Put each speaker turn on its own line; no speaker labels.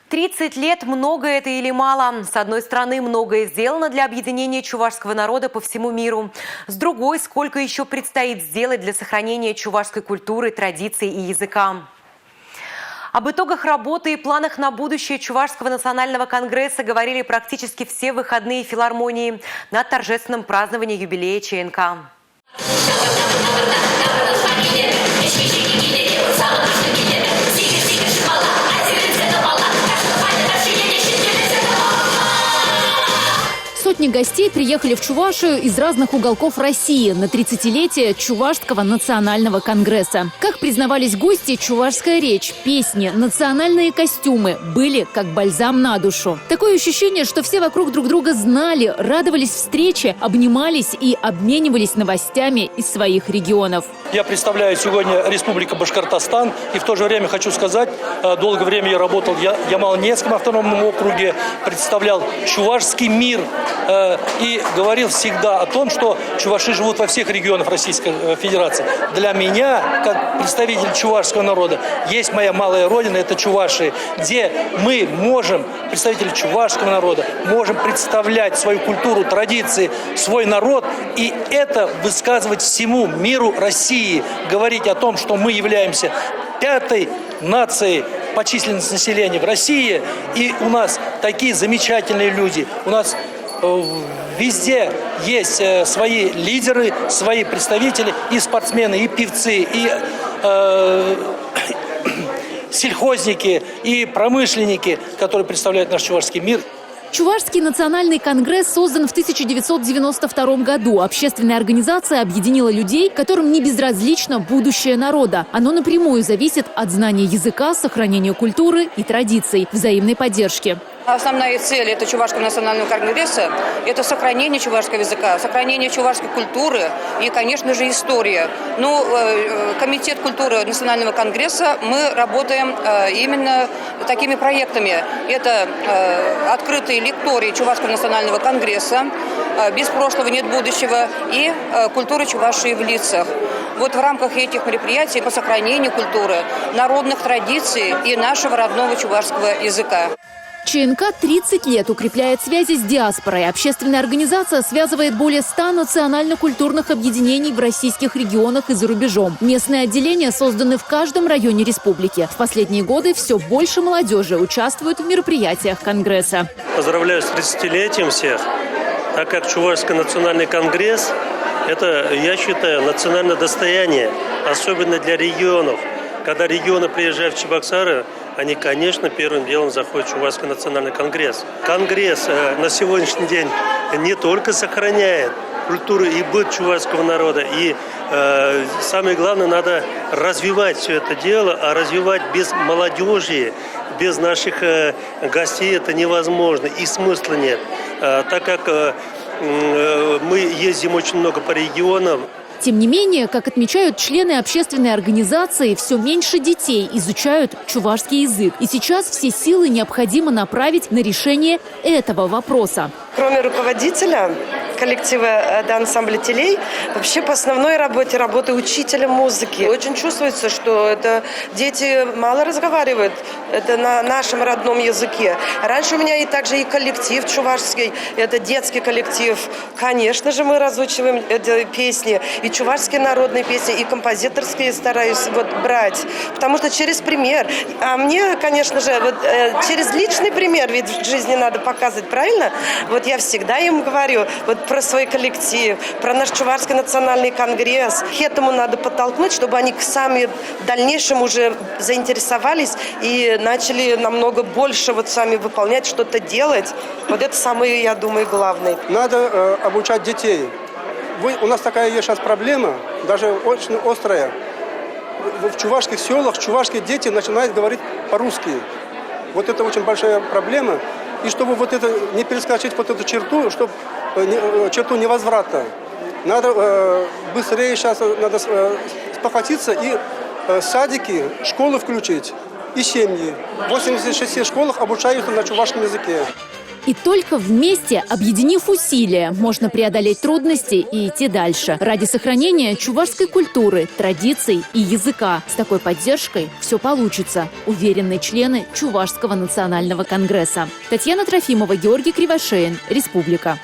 30 лет – много это или мало? С одной стороны, многое сделано для объединения чувашского народа по всему миру. С другой, сколько еще предстоит сделать для сохранения чувашской культуры, традиций и языка. Об итогах работы и планах на будущее Чувашского национального конгресса говорили практически все выходные филармонии на торжественном праздновании юбилея ЧНК.
Сотни гостей приехали в Чувашию из разных уголков России на 30-летие Чувашского национального конгресса. Как признавались гости, чувашская речь, песни, национальные костюмы были как бальзам на душу. Такое ощущение, что все вокруг друг друга знали, радовались встрече, обнимались и обменивались новостями из своих регионов.
Я представляю сегодня Республику Башкортостан, и в то же время хочу сказать, долгое время я работал в Ямал-Ненецком автономном округе, представлял чувашский мир и говорил всегда о том, что чуваши живут во всех регионах Российской Федерации. Для меня, как представитель чувашского народа, есть моя малая родина, это Чувашия, где мы можем, представители чувашского народа, можем представлять свою культуру, традиции, свой народ, и это высказывать всему миру России, говорить о том, что мы являемся пятой нацией по численности населения в России, и у нас такие замечательные люди, у нас везде есть свои лидеры, свои представители, и спортсмены, и певцы, и сельхозники, и промышленники, которые представляют наш чувашский мир.
Чувашский национальный конгресс создан в 1992 году. Общественная организация объединила людей, которым не безразлично будущее народа. Оно напрямую зависит от знания языка, сохранения культуры и традиций, взаимной поддержки.
Основная цель этого Чувашского национального конгресса – это сохранение чувашского языка, сохранение чувашской культуры и, конечно же, история. Комитет культуры национального конгресса, мы работаем именно такими проектами. Это открытые лектории Чувашского национального конгресса, «Без прошлого нет будущего» и «Культура Чувашии в лицах». Вот в рамках этих мероприятий по сохранению культуры, народных традиций и нашего родного чувашского языка.
ЧНК 30 лет укрепляет связи с диаспорой. Общественная организация связывает более 100 национально-культурных объединений в российских регионах и за рубежом. Местные отделения созданы в каждом районе республики. В последние годы все больше молодежи участвует в мероприятиях Конгресса.
Поздравляю с 30-летием всех, так как Чувашский национальный конгресс – это, я считаю, национальное достояние, особенно для регионов. Когда регионы приезжают в Чебоксары, они, конечно, первым делом заходят в Чувашский национальный конгресс. Конгресс на сегодняшний день не только сохраняет культуру и быт чувашского народа, и самое главное, надо развивать все это дело, а развивать без молодежи, без наших гостей это невозможно, и смысла нет. Так как мы ездим очень много по регионам.
Тем не менее, как отмечают члены общественной организации, все меньше детей изучают чувашский язык. И сейчас все силы необходимо направить на решение этого вопроса.
Кроме руководителя коллектива ансамбля телей, вообще по основной работе учителем музыки. Очень чувствуется, что это дети мало разговаривают, это на нашем родном языке. Раньше у меня и также и коллектив чувашский, это детский коллектив. Конечно же, мы разучиваем эти песни, и чувашские народные песни, и композиторские стараюсь брать, потому что через пример. А мне, конечно же, через личный пример, ведь в жизни надо показывать, правильно? Я всегда им говорю про свой коллектив, про наш Чувашский национальный конгресс. К этому надо подтолкнуть, чтобы они сами в дальнейшем уже заинтересовались и начали намного больше сами выполнять, что-то делать. Это самое, я думаю, главное.
Надо обучать детей. У нас такая есть сейчас проблема, даже очень острая. В чувашских селах чувашские дети начинают говорить по-русски. Это очень большая проблема. И чтобы это не перескочить эту черту, чтобы черту невозврата, надо быстрее сейчас надо спохватиться и садики, школы включить, и семьи. В 86 школах обучаются на чувашском языке.
И только вместе, объединив усилия, можно преодолеть трудности и идти дальше. Ради сохранения чувашской культуры, традиций и языка. С такой поддержкой все получится, уверены члены Чувашского национального конгресса. Татьяна Трофимова, Георгий Кривошеин, Республика.